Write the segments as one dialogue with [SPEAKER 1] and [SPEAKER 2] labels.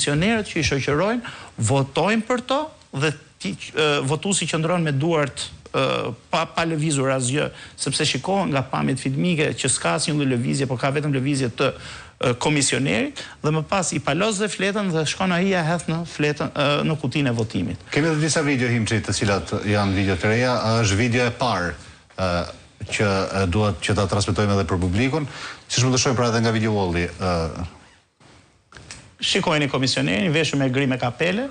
[SPEAKER 1] Komisionerët që i shoqërojnë votojnë për to dhe votuesi qëndron me duart pa lëvizur asgjë, sepse shikohen nga pamjet filmike që s'ka asnjë lloj lëvizje, por ka vetëm lëvizje të komisionerit dhe më pas i palos dhe fletën dhe shkon ai ja hedh në fletën në kutinë e votimit.
[SPEAKER 2] Kemi edhe disa video Himçi, të cilat janë video të reja, është video e parë që duhet që ta transmetojmë edhe për publikun, siç mund të shohim pra edhe nga video walli.
[SPEAKER 1] Shikojeni komisionerin, veshur me gri me kapele,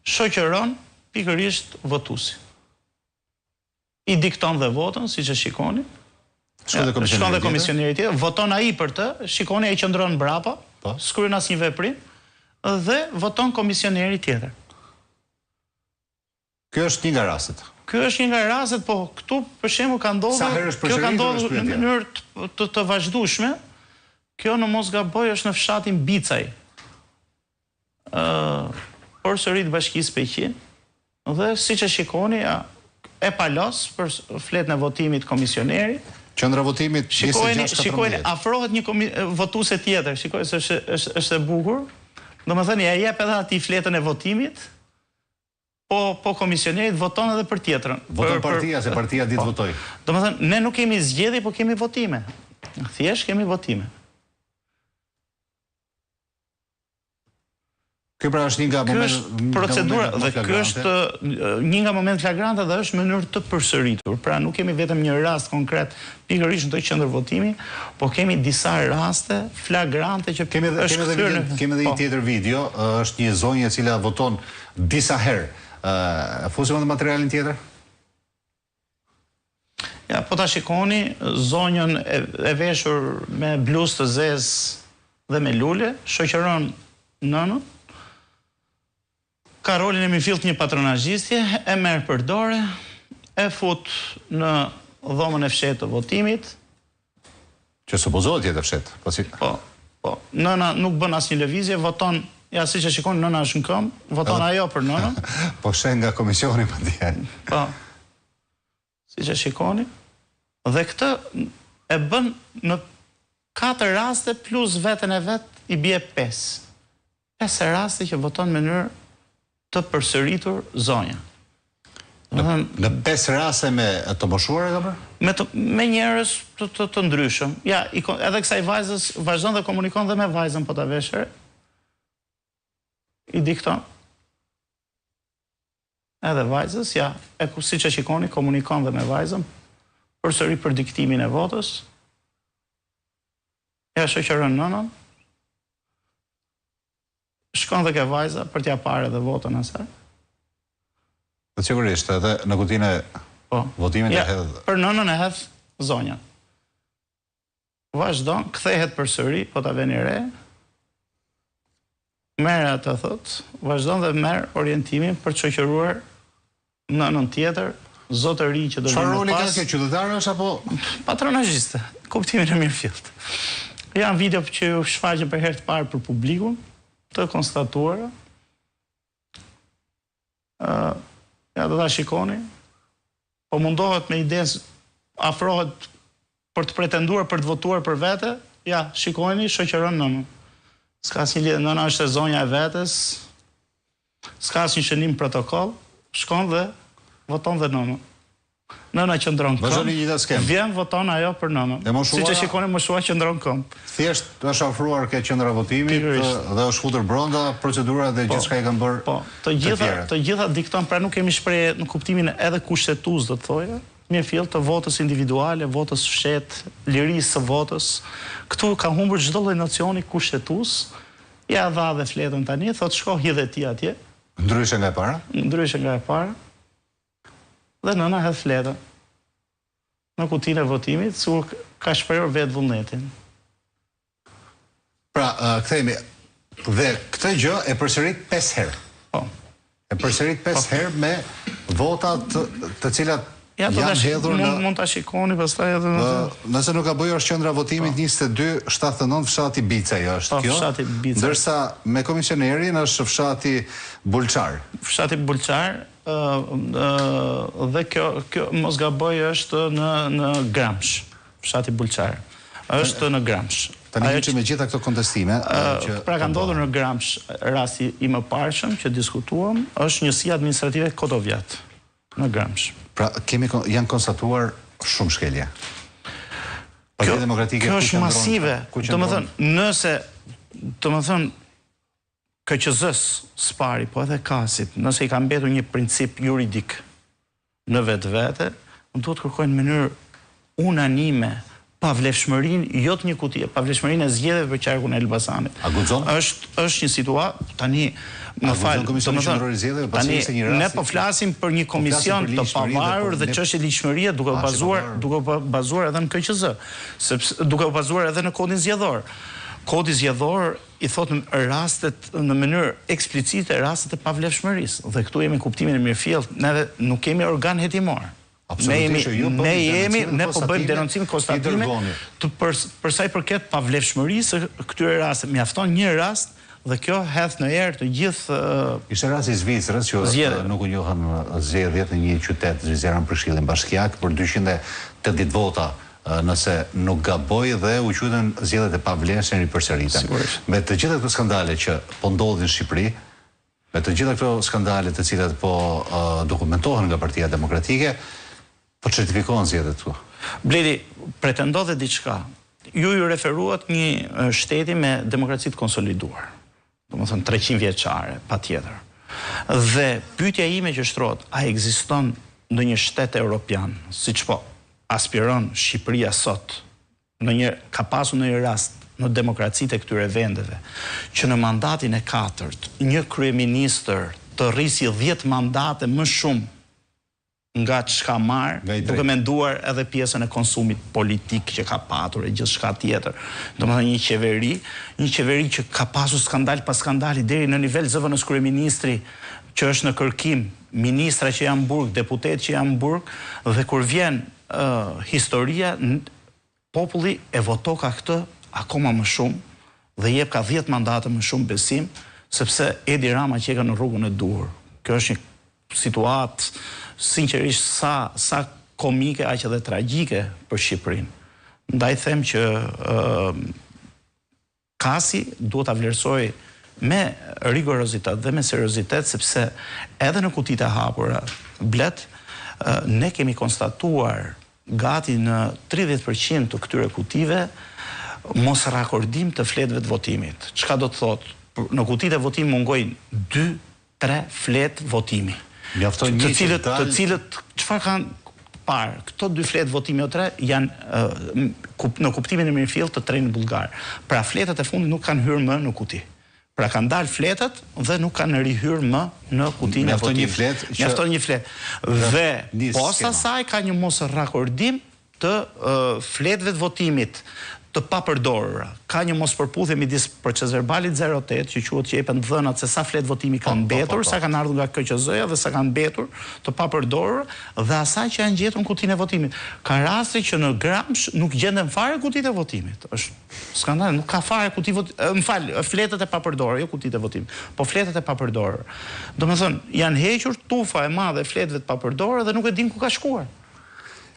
[SPEAKER 1] shoqëron pikërisht votuesi. I dikton dhe votën, siç e shikoni. Shkon dhe komisioneri tjetër, voton ai për të, shikoni ai qëndron mbrapa, s'kryen asnjë veprim dhe voton komisioneri tjetër.
[SPEAKER 2] Kjo është një nga rastet.
[SPEAKER 1] Ky është një nga rastet, po këtu për shembull ka ndodhur, kjo ka ndodhur në mënyrë të vazhdueshme. Kjo në mos gaboj është në fshatin Bicaj. Përsëri të Bashkisë Peqin, dhe siç e shikoni e palos për fletën e votimit komisioneri.
[SPEAKER 2] Qendra votimit 26-17.
[SPEAKER 1] Shikojeni, afrohet një votuese tjetër, shikoj se është e bukur. Domethënë ja jep edhe atij fletën e votimit, po komisionerit voton edhe për tjetrën.
[SPEAKER 2] Voton partia, se partia ditë votoj.
[SPEAKER 1] Domethënë ne nuk kemi zgjedhje, po kemi votime. Thjesht kemi votime.
[SPEAKER 2] Kjo pra është një nga
[SPEAKER 1] momentet procedura dhe ky është një nga momentet flagrante dhe është mënyrë të përsëritur. Pra nuk kemi vetëm një rast konkret pikërisht në këtë qendër votimi, po kemi disa raste flagrante që
[SPEAKER 2] kemi edhe një tjetër video, është një zonjë e cila voton disa herë. Fusim edhe materialin tjetër?
[SPEAKER 1] Ja, po ta shikoni zonjën e veshur me bluzë të zezë dhe me lule, shoqëron nënën. Ka rolin e mi fillt një patronazhistje, e merr për dorë, e fut në dhomën e fshehtë të votimit.
[SPEAKER 2] Që supozohet jetë fshehtë,
[SPEAKER 1] po. Nëna nuk bën asnjë lëvizje, voton, ja siç e shikoni nëna është në këmbë, voton ajo për nënën.
[SPEAKER 2] Po sheh nga komisioni madje.
[SPEAKER 1] Po. Siç e shikoni. Dhe këtë e bën në 4 raste plus veten e vet i bie 5. 5 raste që voton në mënyrë të përsëritur zonja.
[SPEAKER 2] Në 5 raste me të moshuar e ka bërë?
[SPEAKER 1] Me njerëz të ndryshëm. Ja, edhe kësaj vajzës vazhdon dhe komunikon dhe me vajzën po ta veshër. I dikton. Edhe vajzës, ja, siç e shikoni, komunikon dhe me vajzën, përsëri për diktimin e votës. Ja, shoqëron nënën. Shkon dhe ke vajza për t'ja parë edhe votën asaj.
[SPEAKER 2] Po sigurisht, edhe në kutinë e votimit e hedh.
[SPEAKER 1] Për nënën e hedh zonja. Vazhdon, kthehet përsëri, po ta veni re. Merr atë thot, vazhdon dhe merr orientimin për të shoqëruar nënën tjetër, zotëri që do vinë pas.
[SPEAKER 2] Çfarë roli ka kjo qytetare është apo
[SPEAKER 1] patronazhiste? Kuptimin e mirëfillt. Janë video që u shfaqen për herë të parë për publikun, të konstatuara. Ja, do ta shikoni. Po mundohet me idenë, afrohet për të pretenduar për të votuar për vete. Ja, shikojeni, shoqëron nënën. S'ka asnjë lidhje, nëna është e zonja e vetes. S'ka asnjë shënim protokoll. Shkon dhe voton dhe nënën. Nëna qëndron këmbë. Vjen voton ajo për nënën. Siç e shikoni, moshua qëndron këmbë.
[SPEAKER 2] Thjesht është ofruar ke qendra votimit dhe është futur brenda procedura dhe gjithçka e kanë bërë.
[SPEAKER 1] Po, të gjitha dikton, pra nuk kemi shprehje në kuptimin edhe kushtetues do të thoja, mirëfillt të votës individuale, votës fshehtë, lirisë së votës. Këtu ka humbur çdo lloj nocioni kushtetues. Ja dha dhe fletën tani, thotë shko hidhe ti atje.
[SPEAKER 2] Ndryshe nga e para?
[SPEAKER 1] Ndryshe nga e para. Dhe nëna hedh fletën në kutinë e votimit, sikur ka shprehur vetë vullnetin.
[SPEAKER 2] Pra, kthehemi, dhe këtë gjë e përsërit 5 herë.
[SPEAKER 1] Po.
[SPEAKER 2] E përsërit 5 herë me votat të cilat janë hedhur në...
[SPEAKER 1] Mund ta shikoni pastaj edhe në...
[SPEAKER 2] Nëse nuk ka bëjë është qendra votimit 2279 fshati Bicaj është kjo.
[SPEAKER 1] Fshati Bicaj.
[SPEAKER 2] Ndërsa me komisionerin është fshati Bulçar.
[SPEAKER 1] Fshati Bulçar dhe kjo mos gaboj është në Gramsh. Fshati Bulçar. Është në Gramsh.
[SPEAKER 2] Tani që me gjitha këto kontestime...
[SPEAKER 1] Pra ka ndodhur në Gramsh rasti i mëparshëm që diskutuam, është njësia administrative Kodovjat në Gramsh.
[SPEAKER 2] Pra janë konstatuar shumë shkelje.
[SPEAKER 1] Kjo është masive. Të më thënë, nëse, të më thënë, KQZ-s Spari, po edhe Kasit, nëse i ka mbetur një princip juridik në vetë, në duhet kërkojnë në mënyrë unanime pavlefshmërinë, jo të një kutie, pavlefshmërinë e zgjedhjeve për qarkun e Elbasanit.
[SPEAKER 2] A guxon?
[SPEAKER 1] Është një situatë, tani, më falë, tani, ne po flasim për një komision të pavarur dhe çështje ligjshmërie duke u bazuar edhe në KQZ, duke u bazuar edhe në kodin zgjedhor. Kodi zgjedhor i thotë rastet në mënyrë eksplicite rastet e pavlefshmërisë. Dhe këtu jemi në kuptimin e mirëfillt, ne nuk kemi organ hetimor. Ne po bëjmë denoncim konstatime për sa i përket pavlefshmërisë këtyre raste. Mjafton një rast dhe kjo hedh në erë të gjithë.
[SPEAKER 2] Ishte rasti i Zvicrës që nuk u njohën zgjedhjet në një qytet zgjeruar për Këshillin Bashkiak për 280 vota. Nëse nuk gaboj dhe u quajtën zgjedhjet e pavlefshme ripërsëritën. Me të gjitha këto skandale që po ndodhin në Shqipëri, me të gjitha këto skandale të cilat po dokumentohen nga Partia Demokratike, po certifikohen zgjedhjet këtu.
[SPEAKER 1] Bledi, pretendon diçka. Ju referuat një shteti me demokraci të konsoliduar. Domethënë 300 vjeçare, patjetër. Dhe pyetja ime që shtrohet, a ekziston ndonjë shtet evropian, siç po aspiron Shqipëria sot, ka pasur në një rast në demokracitë e këtyre vendeve, që në mandatin e 4 një kryeministër të rrisi 10 mandate më shumë nga çka marr, duke menduar edhe pjesën e konsumit politik që ka patur e gjithçka tjetër. Domethënë një qeveri që ka pasur skandal pas skandali deri në nivel zëvendës kryeministri që është në kërkim, ministra që janë burg, deputet që janë burg, dhe kur vjen historia, populli e voto ka këtë akoma më shumë dhe jep ka 10 mandate më shumë besim, sepse Edi Rama që ka në rrugën e duhur. Kjo është një situatë sinqerisht sa komike aq edhe tragjike për Shqipërinë. Ndaj them që Kasi duhet ta vlerësoj me rigorozitet dhe me seriozitet, sepse edhe në kutitë e hapura blet ne kemi konstatuar gati në 30% të këtyre kutive mos rakordim të fletëve të votimit. Çka do të thotë? Në kutitë e votimit mungojnë 2-3 fletë votimi. Të cilët çfarë kanë parë? Këto 2 fletë votimi o 3 janë në kuptimin e mirëfillt të trenit bullgar. Pra fletët e fundit nuk kanë hyrë më në kuti. Pra kanë dalë fletët dhe nuk kanë rihyrë më në kutinë e votimit. Mjafton një fletë. Dhe posa saj ka një mos rakordim të fletëve të votimit të papërdorura. Ka një mos përputhje midis Procezerbalit 08 që quhet që jepen dhënat se sa fletë votimi kanë mbetur, sa kanë ardhur nga KQZ-ja dhe sa kanë mbetur të papërdorura dhe asaj që janë gjetur në kutinë e votimit. Ka raste që në Gramsh nuk gjenden fare kutitë e votimit. Është skandal, nuk ka fare fletët e papërdorura, jo kutitë e votimit, po fletët e papërdorura. Domethënë, janë hequr tufa e madhe e fletëve të papërdorura dhe nuk e din ku ka shkuar.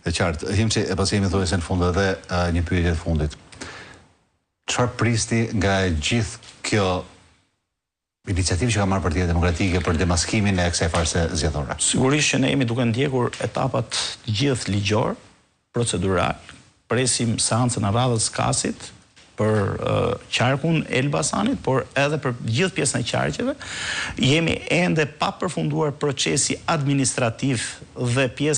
[SPEAKER 2] E qartë, që e pasi jemi thojse në fund edhe një pyetje të fundit. Çfarë pristi nga gjithë kjo iniciativë që ka marrë Partia Demokratike për demaskimin e kësaj farse zgjedhore? Sigurisht
[SPEAKER 1] që ne jemi duke ndjekur etapat të gjithë ligjor, procedural, presim seancën e radhës Kasit për qarkun e Elbasanit, por edhe për gjithë pjesën e qarqeve. Jemi ende pa përfunduar procesi administrativ dhe pjesë